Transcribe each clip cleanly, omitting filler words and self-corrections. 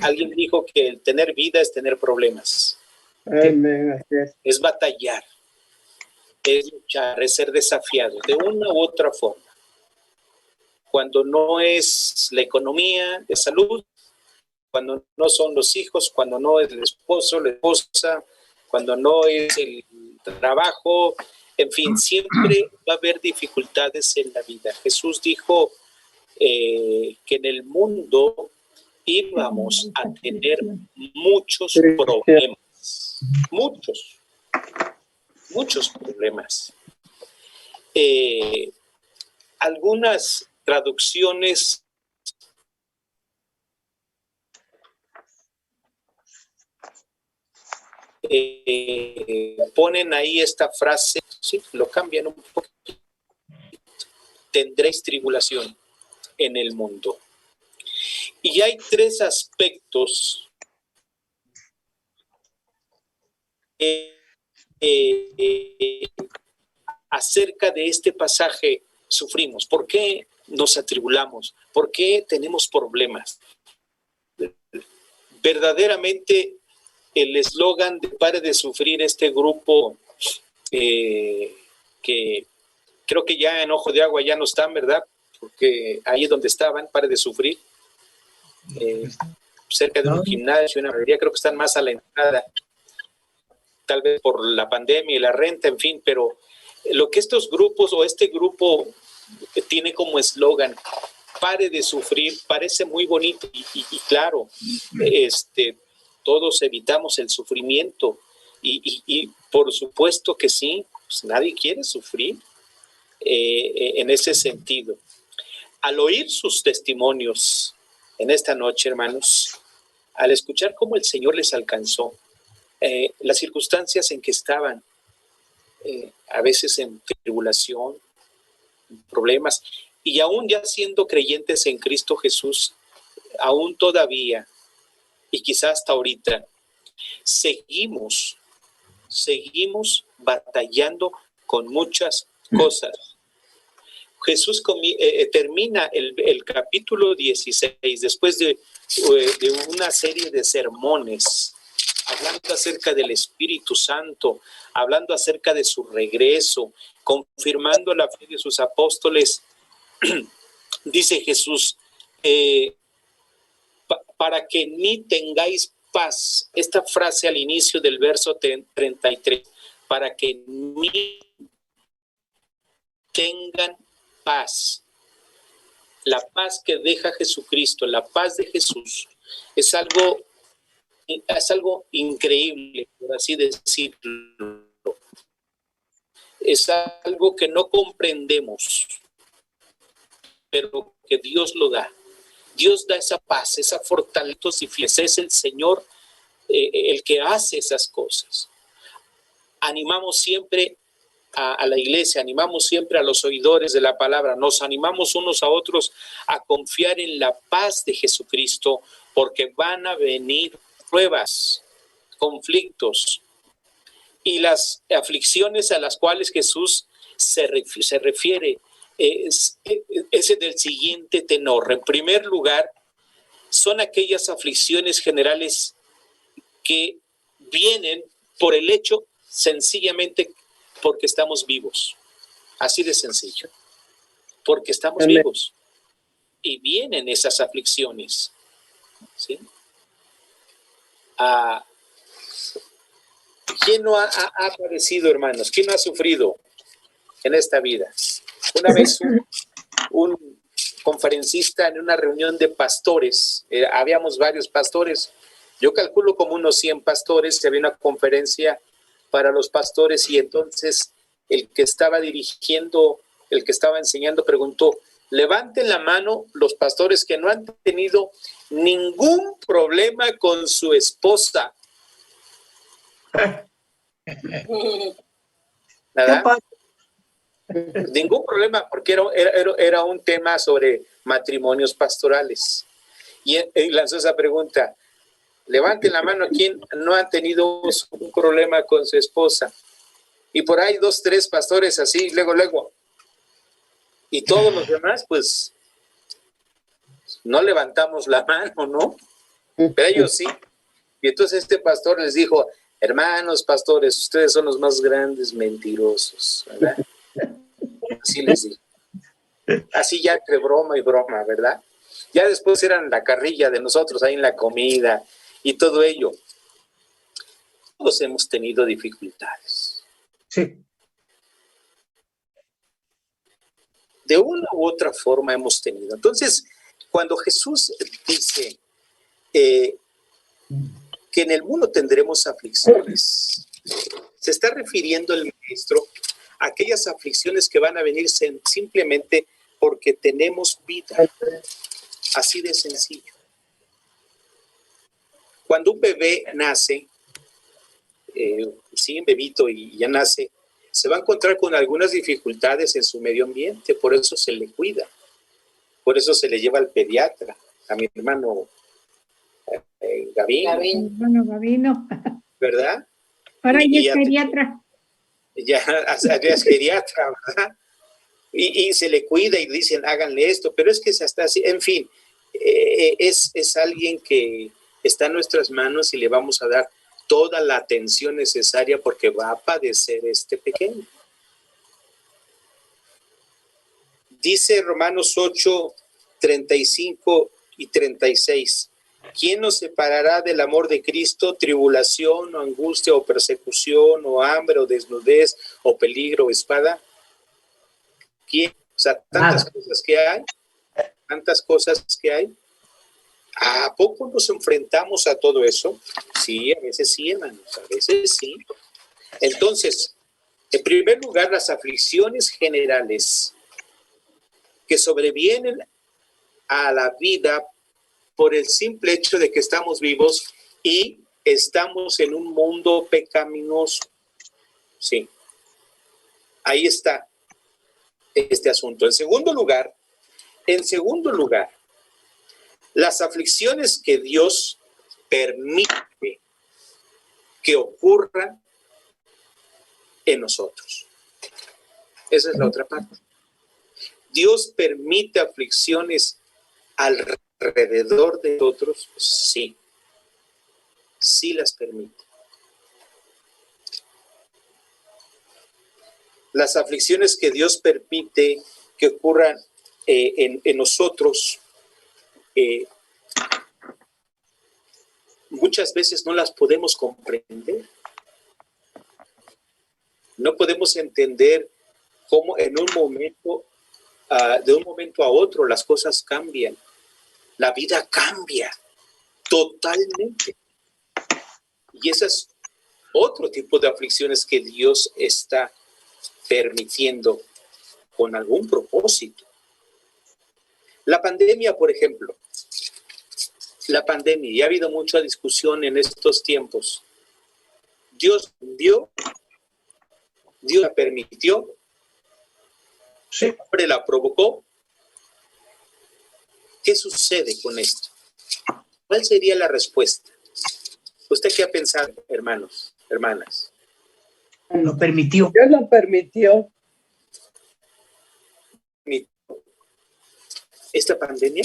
Alguien dijo que el tener vida es tener problemas. Amén. Es batallar, es luchar, es ser desafiado de una u otra forma. Cuando no es la economía, de salud, cuando no son los hijos, cuando no es el esposo, la esposa, cuando no es el trabajo, en fin, siempre va a haber dificultades en la vida. Jesús dijo que en el mundo íbamos a tener muchos problemas, muchos problemas. Algunas traducciones ponen ahí esta frase, sí, lo cambian un poco. Tendréis tribulación en el mundo. Y hay tres aspectos acerca de este pasaje sufrimos. ¿Por qué nos atribulamos? ¿Por qué tenemos problemas? Verdaderamente el eslogan de Pare de Sufrir, este grupo que creo que ya en Ojo de Agua ya no están, ¿verdad? Porque ahí es donde estaban, Pare de Sufrir, cerca de un gimnasio, una galería, creo que están más a la entrada, tal vez por la pandemia y la renta, en fin, pero lo que estos grupos o este grupo tiene como eslogan, Pare de Sufrir, parece muy bonito y claro, todos evitamos el sufrimiento y por supuesto que sí, pues nadie quiere sufrir en ese sentido. Al oír sus testimonios en esta noche, hermanos, al escuchar cómo el Señor les alcanzó, las circunstancias en que estaban, a veces en tribulación, problemas, y aún ya siendo creyentes en Cristo Jesús, aún todavía, y quizás hasta ahorita, seguimos batallando con muchas cosas. Jesús termina el capítulo 16, después de una serie de sermones, hablando acerca del Espíritu Santo, hablando acerca de su regreso, confirmando la fe de sus apóstoles. Dice Jesús, para que en mí tengáis paz. Esta frase al inicio del verso 33, para que en mí tengan paz. La paz que deja Jesucristo, la paz de Jesús, es algo increíble, por así decirlo. Es algo que no comprendemos, pero que Dios lo da. Dios da esa paz, esa fortaleza, y es el Señor el que hace esas cosas. Animamos siempre a la iglesia, animamos siempre a los oidores de la palabra, nos animamos unos a otros a confiar en la paz de Jesucristo, porque van a venir pruebas, conflictos y las aflicciones a las cuales Jesús se refiere es del siguiente tenor. En primer lugar, son aquellas aflicciones generales que vienen por el hecho sencillamente porque estamos vivos. Así de sencillo. Porque estamos vivos. Y vienen esas aflicciones. ¿Sí? ¿Quién no ha padecido, hermanos? ¿Quién no ha sufrido en esta vida? Una vez un conferencista en una reunión de pastores, habíamos varios pastores, yo calculo como unos 100 pastores, había una conferencia para los pastores y entonces el que estaba dirigiendo, el que estaba enseñando preguntó, levanten la mano los pastores que no han tenido ningún problema con su esposa. ¿Nada? Ningún problema, porque era un tema sobre matrimonios pastorales. Y lanzó esa pregunta, levanten la mano quien no ha tenido un problema con su esposa. Y por ahí 2, 3 pastores así, luego. Y todos los demás, pues, no levantamos la mano, ¿no? Pero ellos sí. Y entonces este pastor les dijo, hermanos pastores, ustedes son los más grandes mentirosos, ¿verdad? Así les dijo. Así ya entre broma y broma, ¿verdad? Ya después eran la carrilla de nosotros ahí en la comida y todo ello. Todos hemos tenido dificultades. Sí. De una u otra forma hemos tenido. Entonces, cuando Jesús dice que en el mundo tendremos aflicciones, se está refiriendo el maestro a aquellas aflicciones que van a venir simplemente porque tenemos vida. Así de sencillo. Cuando un bebé nace, sí, un bebito y ya nace, se va a encontrar con algunas dificultades en su medio ambiente, por eso se le cuida, por eso se le lleva al pediatra, a mi hermano Gavino. ¿Verdad? Ahora ya es pediatra. Ya es geriatra, ¿verdad? Y se le cuida y dicen, háganle esto, pero es que se está así, en fin, es alguien que está en nuestras manos y le vamos a dar toda la atención necesaria porque va a padecer este pequeño. Dice Romanos 8, 35 y 36. ¿Quién nos separará del amor de Cristo? Tribulación, o angustia, o persecución, o hambre, o desnudez, o peligro, o espada. ¿Quién? O sea, tantas cosas que hay. Tantas cosas que hay. ¿A poco nos enfrentamos a todo eso? Sí, a veces sí, hermanos, a veces sí. Entonces, en primer lugar, las aflicciones generales que sobrevienen a la vida por el simple hecho de que estamos vivos y estamos en un mundo pecaminoso. Sí, ahí está este asunto. En segundo lugar, las aflicciones que Dios permite que ocurran en nosotros. Esa es la otra parte. Dios permite aflicciones alrededor de nosotros, sí. Sí las permite. Las aflicciones que Dios permite que ocurran en nosotros, muchas veces no las podemos comprender. No podemos entender cómo en un momento, de un momento a otro, las cosas cambian. La vida cambia totalmente. Y ese es otro tipo de aflicciones que Dios está permitiendo con algún propósito. La pandemia, por ejemplo. La pandemia, y ha habido mucha discusión en estos tiempos. Dios la permitió, sí. El hombre la provocó. ¿Qué sucede con esto? ¿Cuál sería la respuesta? ¿Usted qué ha pensado, hermanos, hermanas? Lo permitió. Dios lo permitió. ¿Esta pandemia?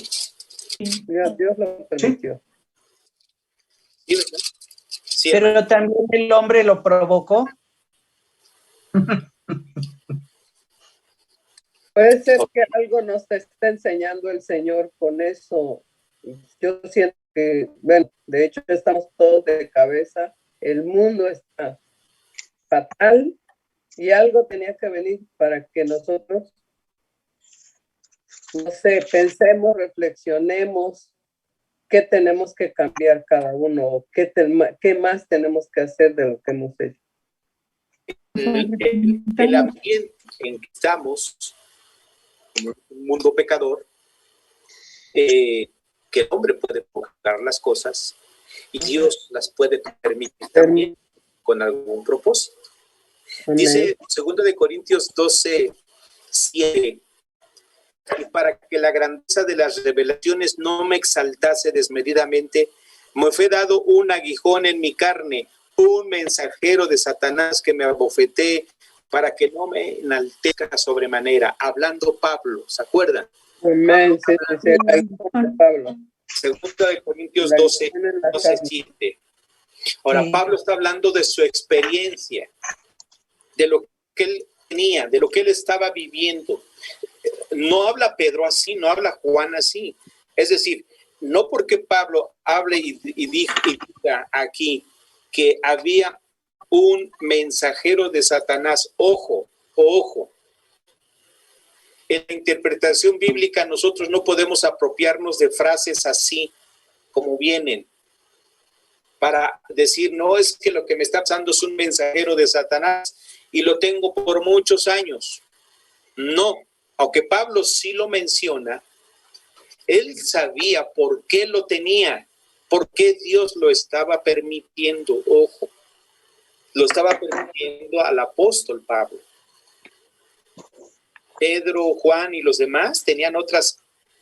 Dios lo permitió. ¿Sí, verdad? Sí, pero hermano. también el hombre lo provocó. Puede ser que algo nos está enseñando el Señor con eso. Yo siento que, bueno, de hecho estamos todos de cabeza. El mundo está fatal y algo tenía que venir para que nosotros, no sé, pensemos, reflexionemos qué tenemos que cambiar cada uno, qué más tenemos que hacer de lo que hemos hecho. El ambiente en que estamos, un mundo pecador, que el hombre puede provocar las cosas y Dios las puede permitir también con algún propósito. Dice 2 de Corintios 12, 7, y para que la grandeza de las revelaciones no me exaltase desmedidamente, me fue dado un aguijón en mi carne, un mensajero de Satanás que me abofetee para que no me enaltezca sobremanera. Hablando Pablo, ¿se acuerdan? Amén, sí, Pablo. Segunda de Corintios 12, 7. Ahora, Pablo está hablando de su experiencia, de lo que él tenía, de lo que él estaba viviendo. No habla Pedro así, no habla Juan así. Es decir, no porque Pablo hable y diga aquí que había un mensajero de Satanás. Ojo. En la interpretación bíblica nosotros no podemos apropiarnos de frases así como vienen para decir, no, es que lo que me está pasando es un mensajero de Satanás y lo tengo por muchos años. No, aunque Pablo sí lo menciona, él sabía por qué lo tenía, por qué Dios lo estaba permitiendo. Ojo, lo estaba permitiendo al apóstol Pablo. Pedro, Juan y los demás tenían otras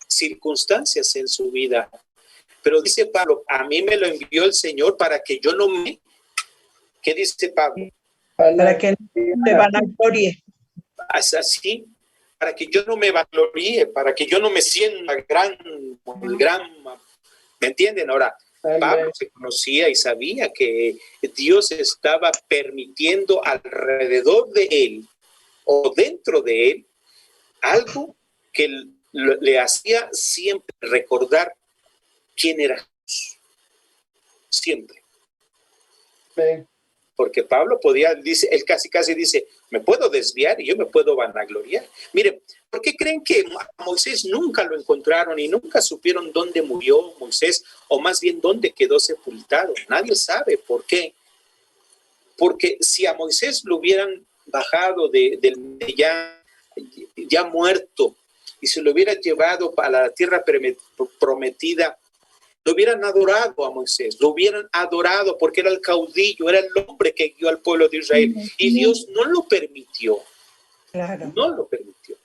circunstancias en su vida. Pero dice Pablo, a mí me lo envió el Señor para que yo no me... ¿Qué dice Pablo? Para que no te vanaglorie. Es así, para que yo no me vangloríe, para que yo no me sienta gran, ¿me entienden? Ahora, Pablo se conocía y sabía que Dios estaba permitiendo alrededor de él o dentro de él algo que le hacía siempre recordar quién era Jesús. Siempre. Sí. Porque Pablo dice, él casi dice, me puedo desviar y yo me puedo vanagloriar. Mire, ¿por qué creen que a Moisés nunca lo encontraron y nunca supieron dónde murió Moisés, o más bien dónde quedó sepultado? Nadie sabe por qué. Porque si a Moisés lo hubieran bajado ya muerto y se lo hubieran llevado a la tierra prometida, lo hubieran adorado a Moisés, lo hubieran adorado porque era el caudillo, era el hombre que guió al pueblo de Israel. Y Dios no lo permitió. Claro. No lo permitió.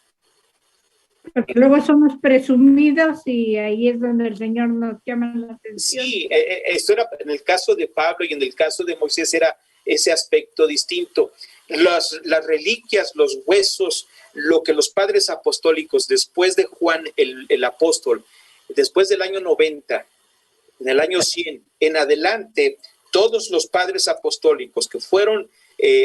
Porque luego somos presumidos y ahí es donde el Señor nos llama la atención. Sí, esto era en el caso de Pablo y en el caso de Moisés era ese aspecto distinto. Las reliquias, los huesos, lo que los padres apostólicos, después de Juan el apóstol, después del año 90, en el año 100, en adelante, todos los padres apostólicos que fueron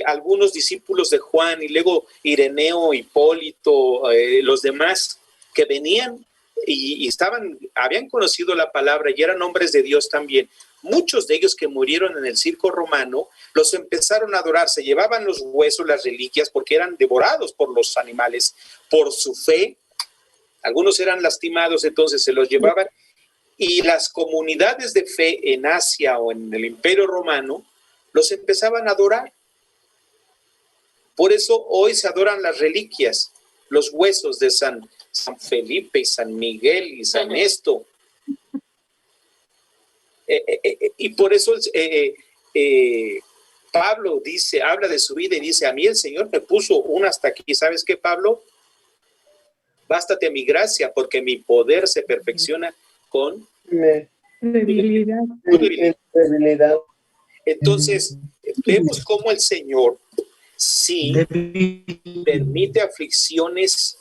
algunos discípulos de Juan y luego Ireneo, Hipólito, los demás que venían y habían conocido la palabra y eran hombres de Dios también. Muchos de ellos que murieron en el circo romano los empezaron a adorar, se llevaban los huesos, las reliquias, porque eran devorados por los animales, por su fe. Algunos eran lastimados, entonces se los llevaban. Y las comunidades de fe en Asia o en el Imperio Romano los empezaban a adorar. Por eso hoy se adoran las reliquias, los huesos de San Felipe y San Miguel y San Esto. Y por eso Pablo habla de su vida y dice, a mí el Señor me puso una hasta aquí. ¿Sabes qué, Pablo? Bástate mi gracia, porque mi poder se perfecciona con debilidad. Entonces, vemos cómo el Señor sí permite aflicciones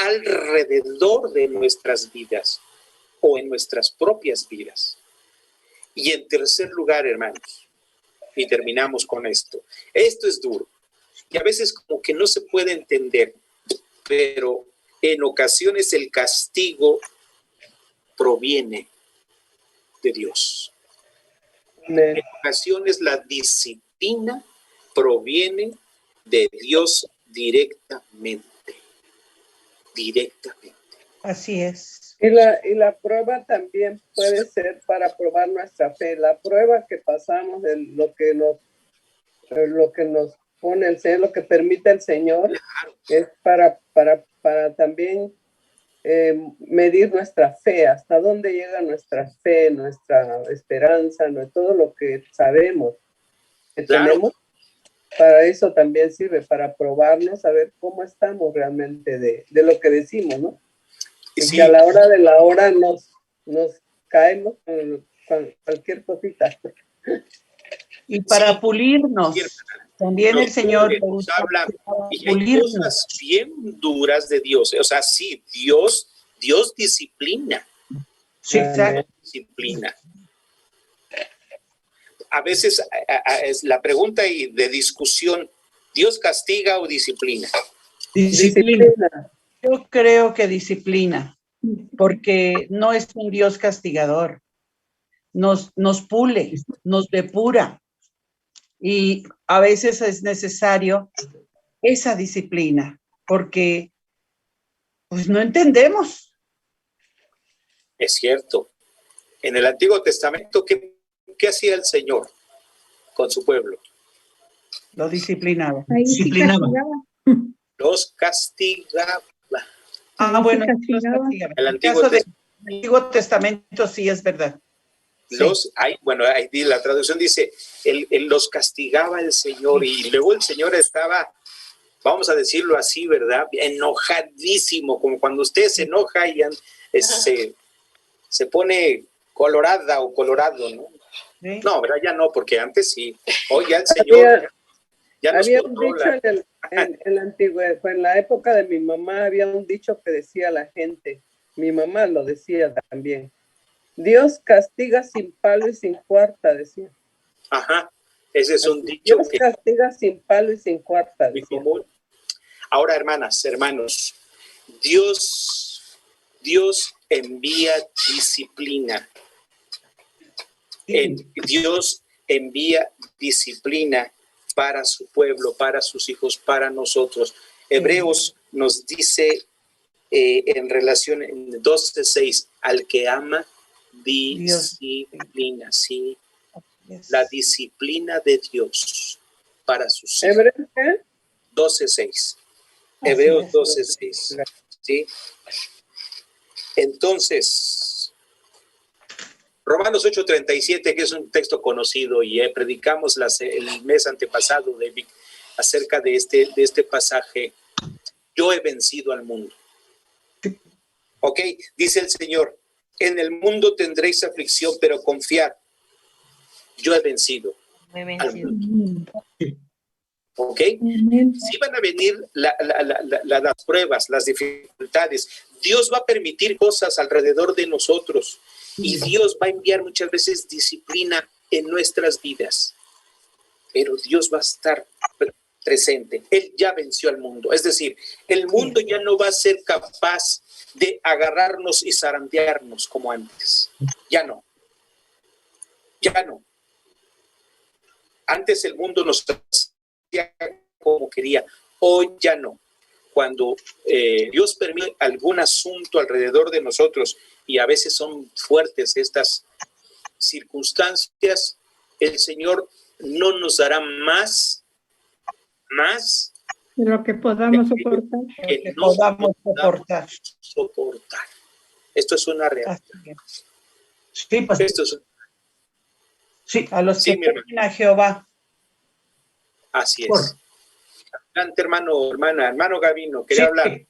alrededor de nuestras vidas o en nuestras propias vidas. Y en tercer lugar, hermanos, y terminamos con esto. Esto es duro y a veces como que no se puede entender, pero en ocasiones el castigo proviene de Dios. En ocasiones la disciplina proviene de Dios directamente. Así es. Y la prueba también puede ser para probar nuestra fe. La prueba que pasamos, lo que nos pone el Señor, lo que permite el Señor, es para también medir nuestra fe, hasta dónde llega nuestra fe, nuestra esperanza, todo lo que sabemos que tenemos. Para eso también sirve, para probarnos, a ver cómo estamos realmente de lo que decimos, ¿no? Sí. Y a la hora de la hora nos caemos con cualquier cosita. Y para pulirnos, también el Señor nos habla, y hay cosas bien duras de Dios. O sea, sí, Dios disciplina. Sí, exacto. Disciplina. A veces es la pregunta de discusión, ¿Dios castiga o disciplina? Disciplina. Yo creo que disciplina, porque no es un Dios castigador. Nos pule, nos depura. Y a veces es necesario esa disciplina, porque pues no entendemos. Es cierto. En el Antiguo Testamento, ¿qué hacía el Señor con su pueblo? Lo disciplinaba. Ahí sí castigaba. Los castigaba. Bueno, el Antiguo Testamento sí es verdad. Ahí la traducción dice, él los castigaba el Señor, y luego el Señor estaba, vamos a decirlo así, ¿verdad? Enojadísimo, como cuando usted se enoja y se pone colorada o colorado, ¿no? ¿Sí? No, ¿verdad? Ya no, porque antes sí. Hoy ya el Señor ya nos había controla. Un dicho en la antigüedad, en la época de mi mamá, había un dicho que decía la gente, mi mamá lo decía también, Dios castiga sin palo y sin cuarta, decía. Ajá, ese es un dicho. Dios castiga sin palo y sin cuarta, decía. Común. Ahora, hermanas, hermanos, Dios envía disciplina. Dios envía disciplina para su pueblo, para sus hijos, para nosotros. Hebreos nos dice en relación en 12:6, al que ama, disciplina, sí. La disciplina de Dios para sus hijos. ¿Hebreos qué? 12:6. Hebreos 12:6. ¿Sí? Entonces, Romanos 8:37, que es un texto conocido, y predicamos el mes antepasado acerca de este pasaje. Yo he vencido al mundo. Ok, dice el Señor, en el mundo tendréis aflicción, pero confiad, yo he vencido al mundo. ¿Ok? Sí van a venir las pruebas, las dificultades. Dios va a permitir cosas alrededor de nosotros y Dios va a enviar muchas veces disciplina en nuestras vidas. Pero Dios va a estar presente. Él ya venció al mundo. Es decir, el mundo ya no va a ser capaz de agarrarnos y zarandearnos como antes. Ya no. Ya no. Antes el mundo nos hacía como quería. Hoy ya no. Cuando Dios permite algún asunto alrededor de nosotros, y a veces son fuertes estas circunstancias, el Señor no nos dará más de lo que podamos soportar. Que no podamos soportar. Esto es una realidad. Sí, pues, esto es sí, a los que temen a Jehová. Así es. Adelante, hermano Gavino, quería hablar.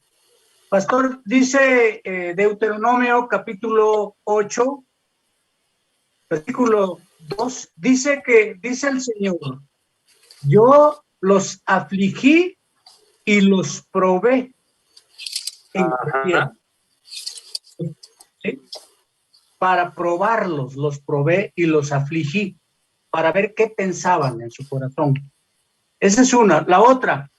Pastor, dice Deuteronomio capítulo 8, versículo 2, dice el Señor, yo los afligí y los probé en tierra. ¿Sí? Para probarlos, los probé y los afligí, para ver qué pensaban en su corazón. Esa es una. La otra,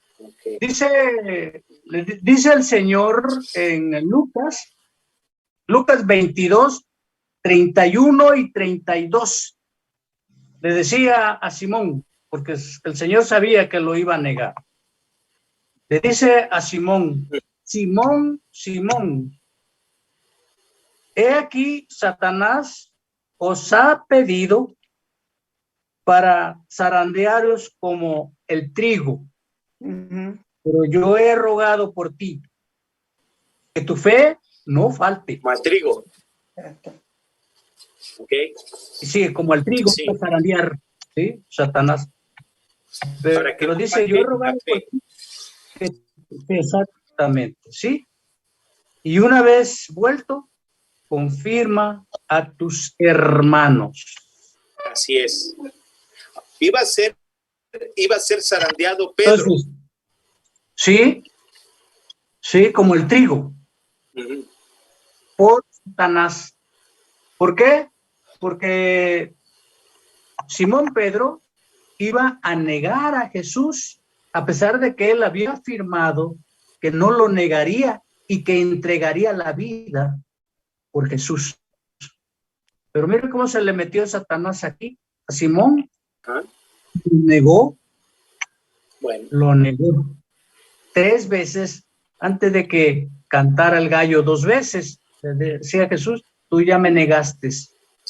dice el Señor en Lucas 22, 31 y 32. Le decía a Simón, porque el Señor sabía que lo iba a negar. Le dice a Simón, Simón, Simón, he aquí Satanás os ha pedido para zarandearos como el trigo. Pero yo he rogado por ti, que tu fe no falte. Como el trigo. Ok. Sí, como el trigo, sí. Para zarandear, ¿sí? Satanás. Pero dice, yo he rogado por ti. Exactamente, ¿sí? Y una vez vuelto, confirma a tus hermanos. Así es. Iba a ser zarandeado Pedro. Entonces, sí, como el trigo. Por Satanás. ¿Por qué? Porque Simón Pedro iba a negar a Jesús, a pesar de que él había afirmado que no lo negaría y que entregaría la vida por Jesús. Pero mire cómo se le metió Satanás aquí a Simón. ¿Ah? Negó, Bueno, lo negó 3 veces antes de que cantara el gallo 2 veces. Le decía Jesús, tú ya me negaste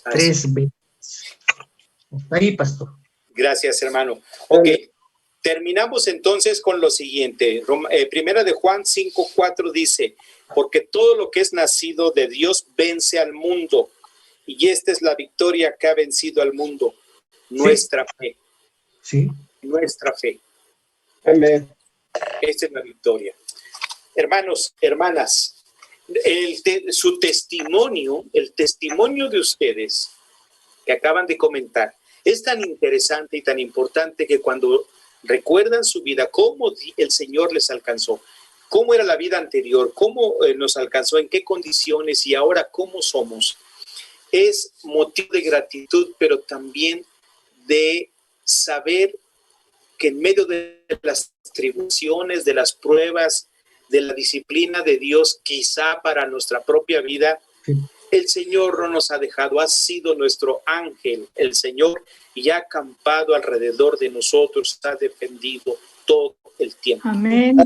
3 veces. Hasta ahí, pastor. Gracias, hermano. Ok, terminamos entonces con lo siguiente. Primera de Juan 5:4 dice, porque todo lo que es nacido de Dios vence al mundo, y esta es la victoria que ha vencido al mundo, nuestra fe. Sí. Nuestra fe. Amén. Esta es la victoria. Hermanos, hermanas, su testimonio, el testimonio de ustedes que acaban de comentar, es tan interesante y tan importante que cuando recuerdan su vida, cómo el Señor les alcanzó, cómo era la vida anterior, cómo nos alcanzó, en qué condiciones y ahora cómo somos, es motivo de gratitud, pero también de saber que en medio de las tribulaciones, de las pruebas, de la disciplina de Dios, quizá para nuestra propia vida, el Señor no nos ha dejado, ha sido nuestro ángel, el Señor, y ha acampado alrededor de nosotros, ha defendido todo el tiempo. Amén.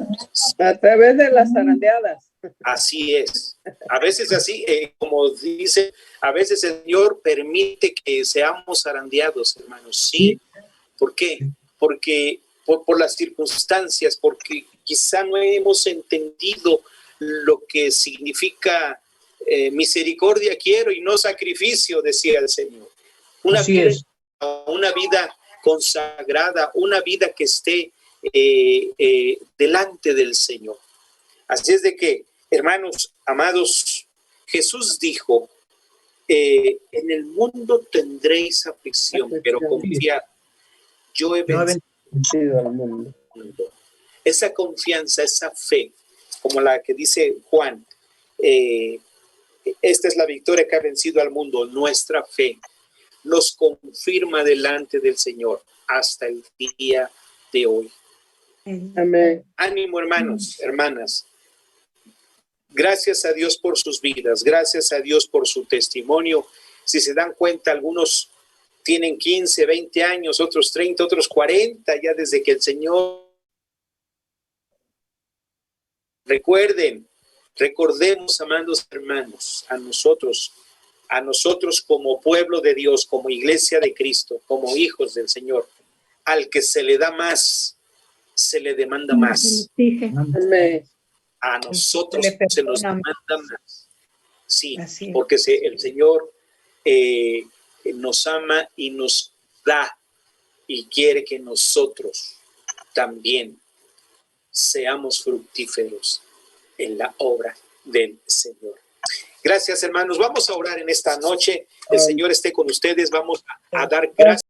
A través de las zarandeadas. Así es. A veces así, como dice, a veces el Señor permite que seamos zarandeados, hermanos. Sí. ¿Por qué? Porque por las circunstancias, porque quizá no hemos entendido lo que significa misericordia quiero y no sacrificio, decía el Señor. Una vida consagrada, una vida que esté delante del Señor. Así es de que, hermanos, amados, Jesús dijo, en el mundo tendréis aflicción, pero confiad, yo he vencido al mundo. Esa confianza, esa fe, como la que dice Juan, esta es la victoria que ha vencido al mundo, nuestra fe, nos confirma delante del Señor hasta el día de hoy. Amén. Ánimo, hermanos, hermanas. Gracias a Dios por sus vidas, gracias a Dios por su testimonio. Si se dan cuenta, algunos tienen 15, 20 años, otros 30, otros 40, ya desde que el Señor... Recordemos, amados hermanos, a nosotros como pueblo de Dios, como iglesia de Cristo, como hijos del Señor, al que se le da más, se le demanda más. Amén. A nosotros se nos demanda más. Sí, porque el Señor nos ama y nos da y quiere que nosotros también seamos fructíferos en la obra del Señor. Gracias, hermanos. Vamos a orar en esta noche. El Señor esté con ustedes. Vamos a dar gracias.